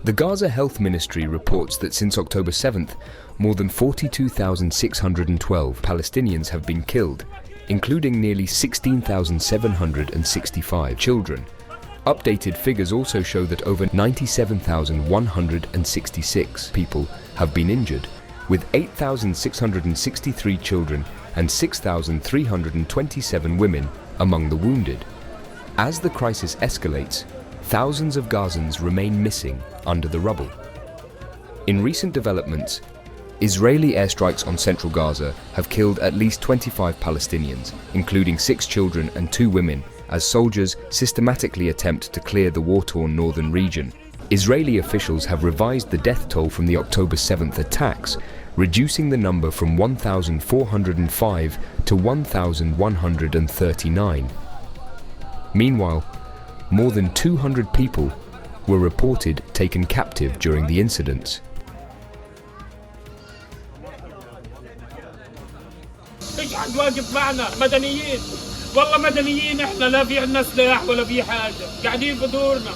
The Gaza Health Ministry reports that since October 7th, more than 42,612 Palestinians have been killed, including nearly 16,765 children. Updated figures also show that over 97,166 people have been injured, with 8,663 children and 6,327 women among the wounded. As the crisis escalates, thousands of Gazans remain missing under the rubble. In recent developments, Israeli airstrikes on central Gaza have killed at least 25 Palestinians, including 6 children and 2 women, as soldiers systematically attempt to clear the war-torn northern region. Israeli officials have revised the death toll from the October 7th attacks, reducing the number from 1,405 to 1,139. Meanwhile, more than 200 people were reported taken captive during the incidents. حد واقف معنا مدنيين والله مدنيين احنا لا في عنا سلاح ولا في حاجه قاعدين بدورنا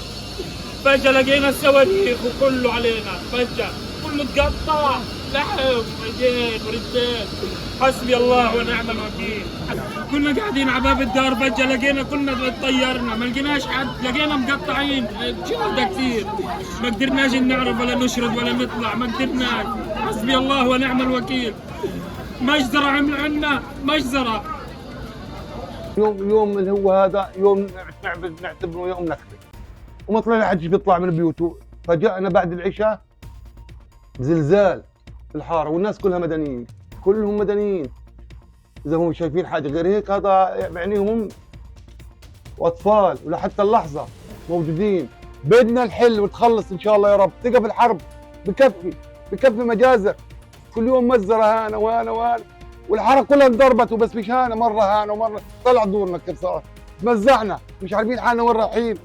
فجاه لقينا الصواريخ وكله علينا فجاه كله تقطع لحم ورجال ورجال حسبي الله ونعم الوكيل كنا قاعدين على باب الدار فجاه لقينا كنا تطيرنا ما لقيناش حد لقينا مقطعين جهد كثير ما قدرناش نعرف ولا نشرد ولا نطلع ما قدرناش حسبي الله ونعم الوكيل مجزرة عمل عنا مجزرة. يوم اللي هو هذا يوم نعتبره يوم نكبة وما طلع حد بيطلع من بيوته. فجأنا بعد العشاء زلزال في الحارة والناس كلها مدنيين كلهم مدنيين. إذا هم شايفين حاجة غير هيك هذا معنيهم هم وأطفال ولحتى اللحظة موجودين. بدنا الحل وتخلص إن شاء الله يا رب. تقف الحرب بكفي مجازر. كل يوم مزرة هانا وهانا والحارة كلها انضربت وبس مش هانا مرة هانا ومرة طلع دورنا كيف صار تمزعنا مش عارفين حالنا وين رايحين.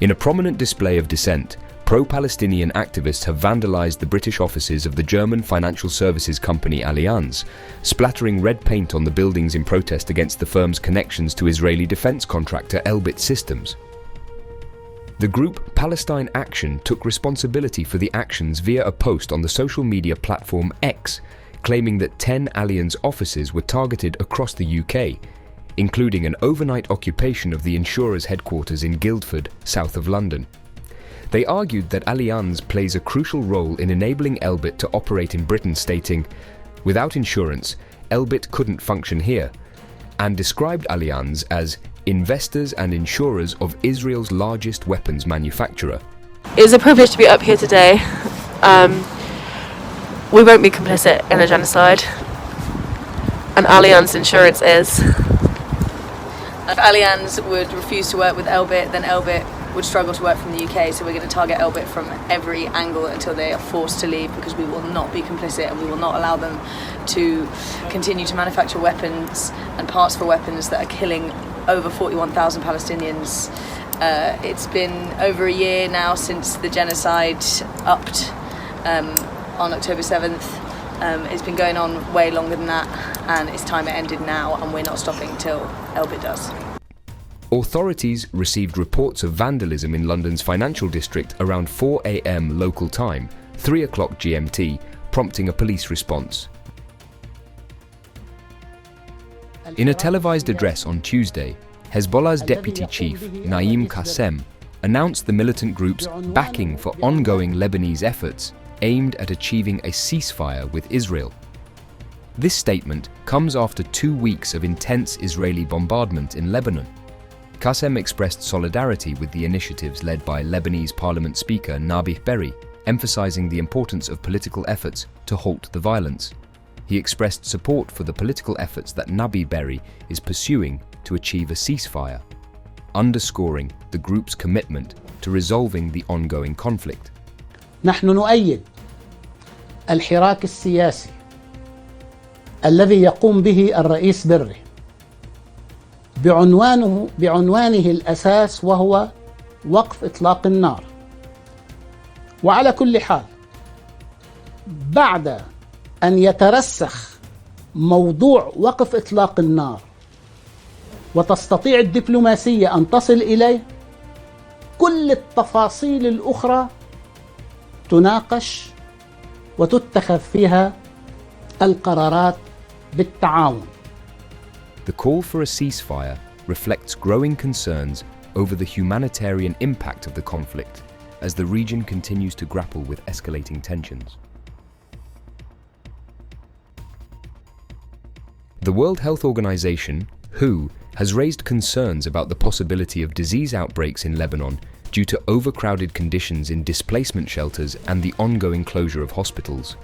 In a prominent display of dissent, pro-Palestinian activists have vandalized the British offices of the German financial services company Allianz, splattering red paint on the buildings in protest against the firm's connections to Israeli defense contractor Elbit Systems. The group Palestine Action took responsibility for the actions via a post on the social media platform X, claiming that 10 Allianz offices were targeted across the UK, including an overnight occupation of the insurer's headquarters in Guildford, south of London. They argued that Allianz plays a crucial role in enabling Elbit to operate in Britain, stating, "Without insurance, Elbit couldn't function here," and described Allianz as investors and insurers of Israel's largest weapons manufacturer. It is a privilege to be up here today. We won't be complicit in a genocide, and Allianz Insurance is. If Allianz would refuse to work with Elbit, then Elbit would struggle to work from the UK, so we're going to target Elbit from every angle until they are forced to leave, because we will not be complicit and we will not allow them to continue to manufacture weapons and parts for weapons that are killing over 41,000 Palestinians. It's been over a year now since the genocide upped on October 7th. It's been going on way longer than that, and it's time it ended now, and we're not stopping until Elbit does. Authorities received reports of vandalism in London's financial district around 4 a.m. local time, 3 o'clock GMT, prompting a police response. In a televised address on Tuesday, Hezbollah's deputy chief, Naim Qassem, announced the militant group's backing for ongoing Lebanese efforts aimed at achieving a ceasefire with Israel. This statement comes after 2 weeks of intense Israeli bombardment in Lebanon. Qassem expressed solidarity with the initiatives led by Lebanese Parliament Speaker Nabih Berri, emphasizing the importance of political efforts to halt the violence. He expressed support for the political efforts that Nabih Berri is pursuing to achieve a ceasefire, underscoring the group's commitment to resolving the ongoing conflict. نحن نؤيد الحراك السياسي الذي يقوم به الرئيس بري بعنوانه الأساس، وهو وقف إطلاق النار. وعلى كل حال، بعد أن يترسخ موضوع وقف إطلاق النار وتستطيع الدبلوماسية أن تصل إليه، كل التفاصيل الأخرى تناقش وتتخذ فيها القرارات بالتعاون. The call for a ceasefire reflects growing concerns over the humanitarian impact of the conflict as the region continues to grapple with escalating tensions. The World Health Organization, WHO, has raised concerns about the possibility of disease outbreaks in Lebanon due to overcrowded conditions in displacement shelters and the ongoing closure of hospitals.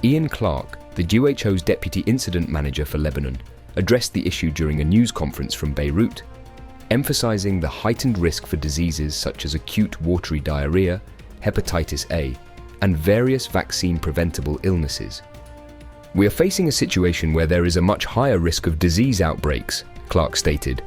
Ian Clark, the WHO's Deputy Incident Manager for Lebanon, addressed the issue during a news conference from Beirut, emphasizing the heightened risk for diseases such as acute watery diarrhea, hepatitis A, and various vaccine-preventable illnesses. "We are facing a situation where there is a much higher risk of disease outbreaks," Clark stated.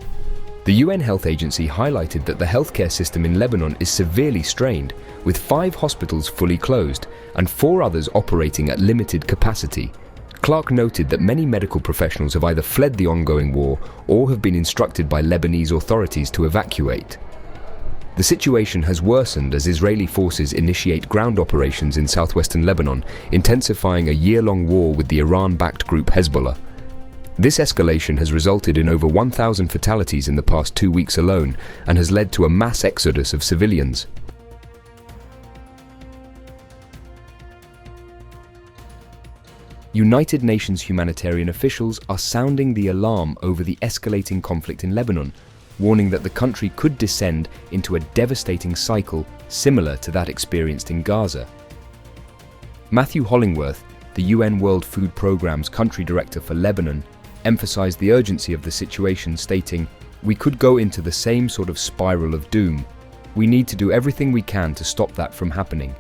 The UN Health Agency highlighted that the healthcare system in Lebanon is severely strained, with 5 hospitals fully closed and 4 others operating at limited capacity. Clark noted that many medical professionals have either fled the ongoing war or have been instructed by Lebanese authorities to evacuate. The situation has worsened as Israeli forces initiate ground operations in southwestern Lebanon, intensifying a year-long war with the Iran-backed group Hezbollah. This escalation has resulted in over 1,000 fatalities in the past 2 weeks alone and has led to a mass exodus of civilians. United Nations humanitarian officials are sounding the alarm over the escalating conflict in Lebanon, warning that the country could descend into a devastating cycle similar to that experienced in Gaza. Matthew Hollingworth, the UN World Food Programme's country director for Lebanon, emphasized the urgency of the situation, stating, "We could go into the same sort of spiral of doom. We need to do everything we can to stop that from happening."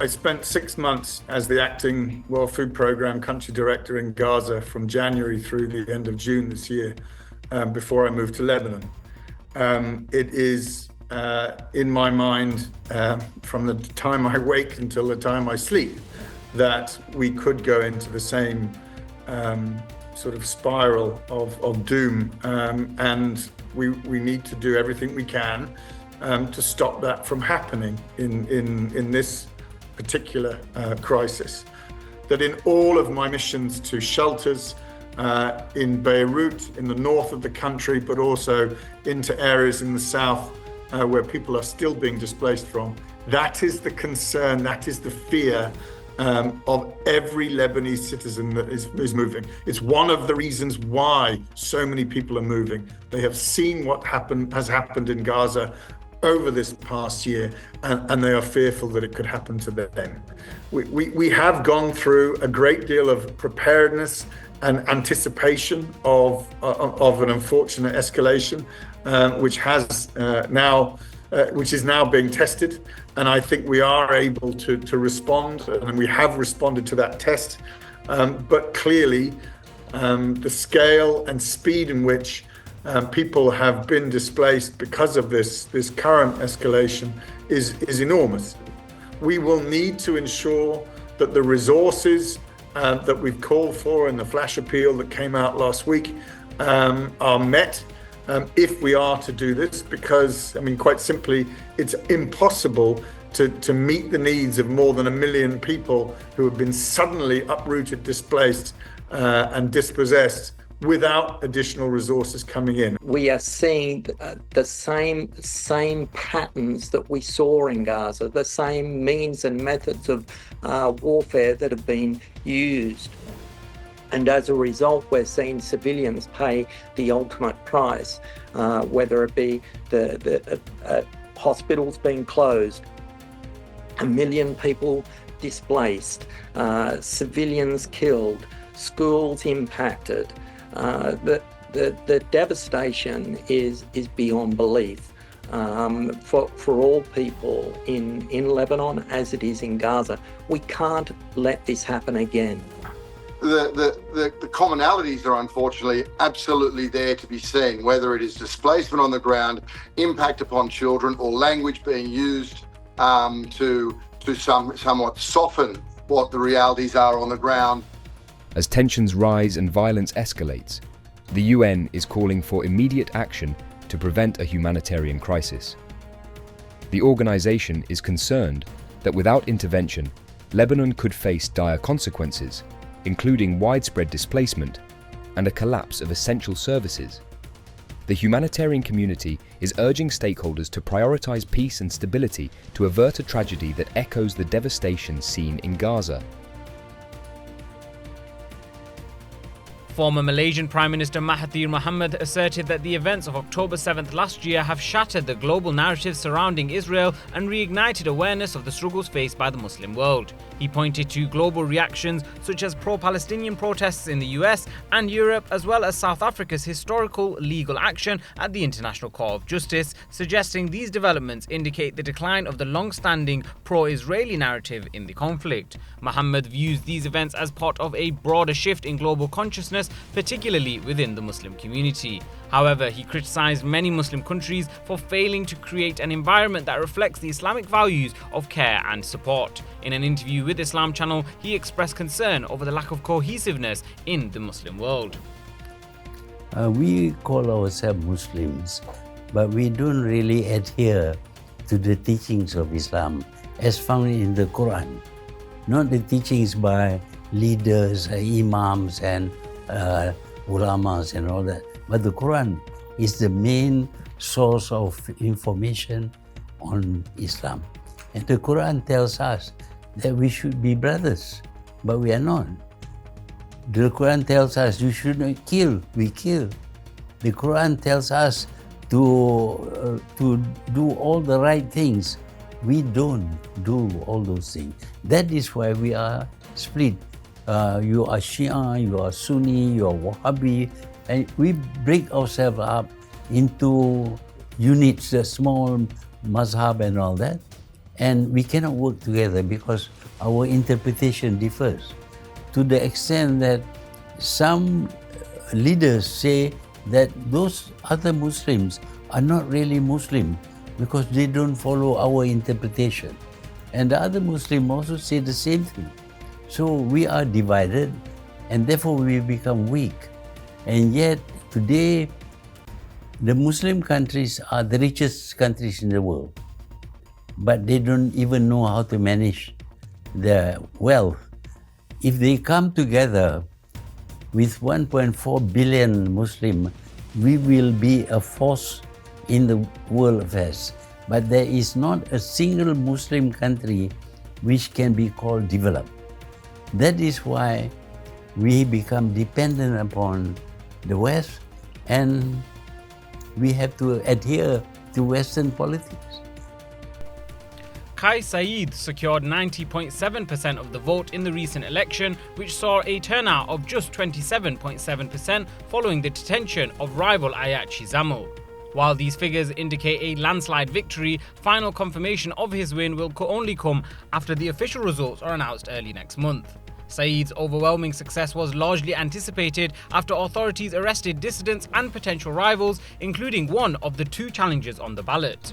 I spent 6 months as the acting World Food Programme country director in Gaza from January through the end of June this year, before I moved to Lebanon. It is in my mind, from the time I wake until the time I sleep, that we could go into the same sort of spiral of doom, and we need to do everything we can to stop that from happening in this particular crisis. That in all of my missions to shelters in Beirut, in the north of the country, but also into areas in the south where people are still being displaced from, that is the concern, that is the fear of every Lebanese citizen that is moving. It's one of the reasons why so many people are moving. They have seen what has happened in Gaza over this past year, and they are fearful that it could happen to them. We have gone through a great deal of preparedness and anticipation of an unfortunate escalation, which is now being tested. And I think we are able to respond, and we have responded to that test. But clearly, the scale and speed in which people have been displaced because of this current escalation is enormous. We will need to ensure that the resources that we've called for in the flash appeal that came out last week are met if we are to do this, because, I mean, quite simply, it's impossible to meet the needs of more than 1 million people who have been suddenly uprooted, displaced, and dispossessed without additional resources coming in. We are seeing the same patterns that we saw in Gaza, the same means and methods of warfare that have been used. And as a result, we're seeing civilians pay the ultimate price, whether it be the hospitals being closed, 1 million people displaced, civilians killed, schools impacted. The devastation is beyond belief for all people in Lebanon as it is in Gaza. We can't let this happen again. The commonalities are unfortunately absolutely there to be seen, whether it is displacement on the ground, impact upon children, or language being used to somewhat soften what the realities are on the ground. As tensions rise and violence escalates, the UN is calling for immediate action to prevent a humanitarian crisis. The organization is concerned that without intervention, Lebanon could face dire consequences, including widespread displacement and a collapse of essential services. The humanitarian community is urging stakeholders to prioritize peace and stability to avert a tragedy that echoes the devastation seen in Gaza. Former Malaysian Prime Minister Mahathir Mohamad asserted that the events of October 7th last year have shattered the global narrative surrounding Israel and reignited awareness of the struggles faced by the Muslim world. He pointed to global reactions such as pro-Palestinian protests in the US and Europe, as well as South Africa's historical legal action at the International Court of Justice, suggesting these developments indicate the decline of the long-standing pro-Israeli narrative in the conflict. Mohamad views these events as part of a broader shift in global consciousness, particularly within the Muslim community. However, he criticized many Muslim countries for failing to create an environment that reflects the Islamic values of care and support. In an interview with Islam Channel, he expressed concern over the lack of cohesiveness in the Muslim world. We call ourselves Muslims, but we don't really adhere to the teachings of Islam as found in the Quran, not the teachings by leaders, imams and ulamas and all that. But the Quran is the main source of information on Islam. And the Quran tells us that we should be brothers, but we are not. The Quran tells us you should not kill, we kill. The Quran tells us to do all the right things. We don't do all those things. That is why we are split. You are Shia, you are Sunni, you are Wahhabi, and we break ourselves up into units, the small mazhab and all that, and we cannot work together because our interpretation differs to the extent that some leaders say that those other Muslims are not really Muslim because they don't follow our interpretation, and the other Muslims also say the same thing. So we are divided, and therefore we become weak. And yet today, the Muslim countries are the richest countries in the world, but they don't even know how to manage their wealth. If they come together with 1.4 billion Muslims, we will be a force in the world affairs. But there is not a single Muslim country which can be called developed. That is why we become dependent upon the West, and we have to adhere to Western politics. Kais Saied secured 90.7% of the vote in the recent election, which saw a turnout of just 27.7% following the detention of rival Ayachi Zamil. While these figures indicate a landslide victory, final confirmation of his win will only come after the official results are announced early next month. Saied's overwhelming success was largely anticipated after authorities arrested dissidents and potential rivals, including one of the two challengers on the ballot.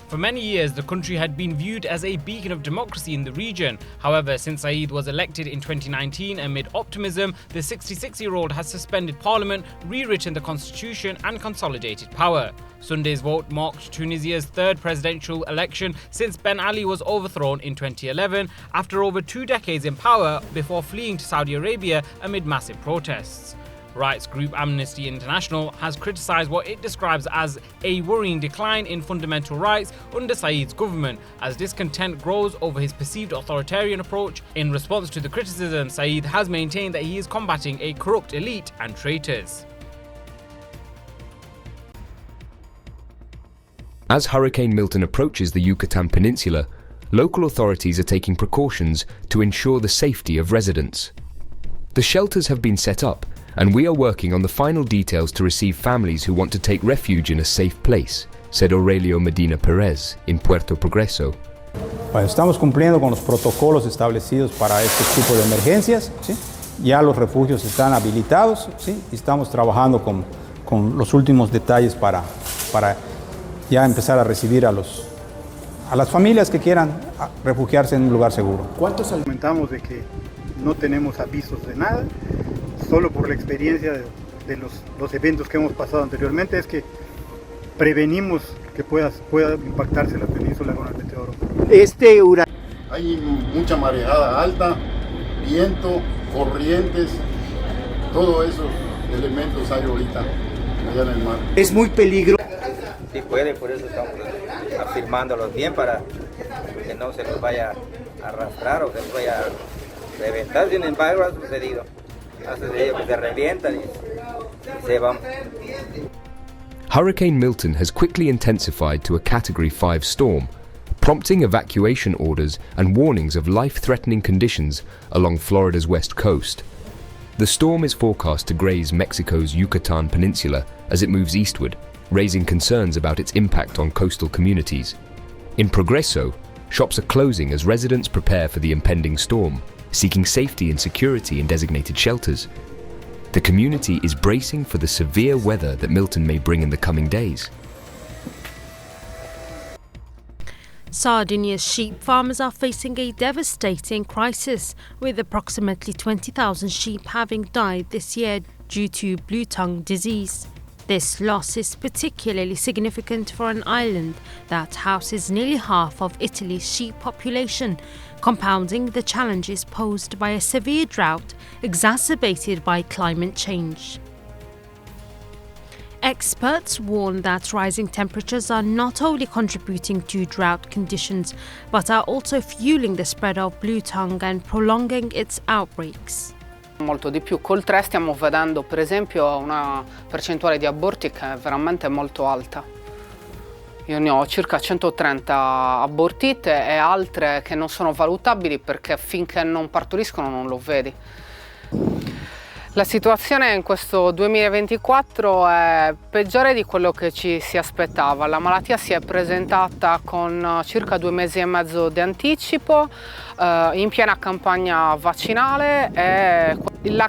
For many years, the country had been viewed as a beacon of democracy in the region. However, since Saied was elected in 2019 amid optimism, the 66-year-old has suspended parliament, rewritten the constitution and consolidated power. Sunday's vote marked Tunisia's third presidential election since Ben Ali was overthrown in 2011 after over 2 decades in power before fleeing to Saudi Arabia amid massive protests. Rights group Amnesty International has criticised what it describes as a worrying decline in fundamental rights under Saied's government as discontent grows over his perceived authoritarian approach. In response to the criticism, Saied has maintained that he is combating a corrupt elite and traitors. As Hurricane Milton approaches the Yucatan Peninsula, local authorities are taking precautions to ensure the safety of residents. The shelters have been set up, and we are working on the final details to receive families who want to take refuge in a safe place, said Aurelio Medina Perez in Puerto Progreso. Bueno, estamos cumpliendo con los protocolos establecidos para este tipo de emergencias, ¿sí? Ya los refugios están habilitados, ¿sí? Y estamos trabajando con los últimos detalles para ya empezar a recibir a las familias que quieran refugiarse en un lugar seguro. ¿Cuántos argumentamos de que no tenemos avisos de nada? Solo por la experiencia de los eventos que hemos pasado anteriormente es que prevenimos que pueda impactarse la península con el meteoro. Hay mucha mareada alta, viento, corrientes, todos esos elementos hay ahorita allá en el mar. Es muy peligroso. Si puede, por eso estamos afirmándolos bien para que no se los vaya a arrastrar o se los vaya a reventar. Sin embargo, ha sucedido que se revientan y se van. Hurricane Milton has quickly intensified to a Category 5 storm, prompting evacuation orders and warnings of life-threatening conditions along Florida's west coast. The storm is forecast to graze Mexico's Yucatan Peninsula as it moves eastward, raising concerns about its impact on coastal communities. In Progreso, shops are closing as residents prepare for the impending storm, seeking safety and security in designated shelters. The community is bracing for the severe weather that Milton may bring in the coming days. Sardinia's sheep farmers are facing a devastating crisis, with approximately 20,000 sheep having died this year due to blue tongue disease. This loss is particularly significant for an island that houses nearly half of Italy's sheep population, compounding the challenges posed by a severe drought exacerbated by climate change. Experts warn that rising temperatures are not only contributing to drought conditions, but are also fueling the spread of blue tongue and prolonging its outbreaks. Molto di più. Col 3 stiamo vedendo per esempio una percentuale di aborti che è veramente molto alta. Io ne ho circa 130 abortite e altre che non sono valutabili perché finché non partoriscono non lo vedi. La situazione in questo 2024 è peggiore di quello che ci si aspettava. La malattia si è presentata con circa 2 mesi e mezzo di anticipo, in piena campagna vaccinale e le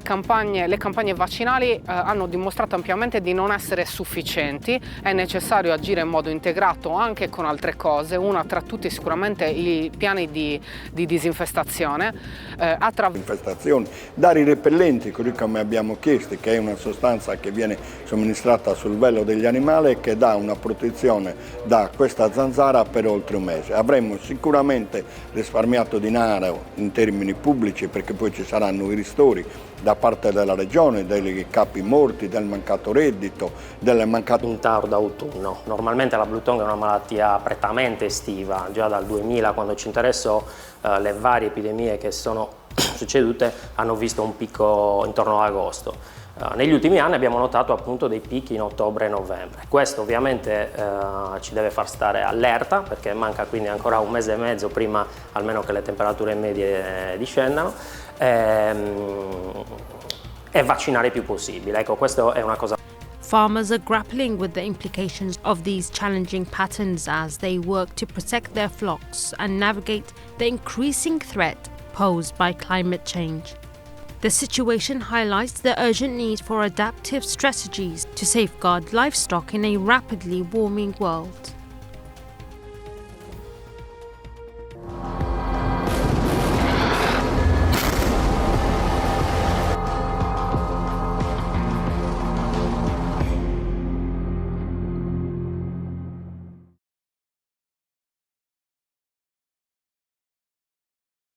campagne vaccinali hanno dimostrato ampiamente di non essere sufficienti. È necessario agire in modo integrato anche con altre cose, una tra tutti sicuramente i piani di disinfestazione. Infestazioni, dare i repellenti, così come abbiamo chiesto, che è una sostanza che viene somministrata sul velo degli animali e che dà una protezione da questa zanzara per oltre un mese. Avremmo sicuramente risparmiato denaro in termini pubblici, perché poi ci saranno i ristori da parte della regione, dei capi morti, del mancato reddito, delle mancate... In tardo autunno. Normalmente la blue tongue è una malattia prettamente estiva, già dal 2000 quando ci interessò le varie epidemie che sono succedute hanno visto un picco intorno ad agosto. Negli ultimi anni abbiamo notato appunto dei picchi in ottobre e novembre. Questo ovviamente ci deve far stare allerta, perché manca quindi ancora un mese e mezzo prima almeno che le temperature medie discendano, e vaccinare il più possibile. Ecco, questo è una cosa. Farmers are grappling with the implications of these challenging patterns as they work to protect their flocks and navigate the increasing threat posed by climate change. The situation highlights the urgent need for adaptive strategies to safeguard livestock in a rapidly warming world.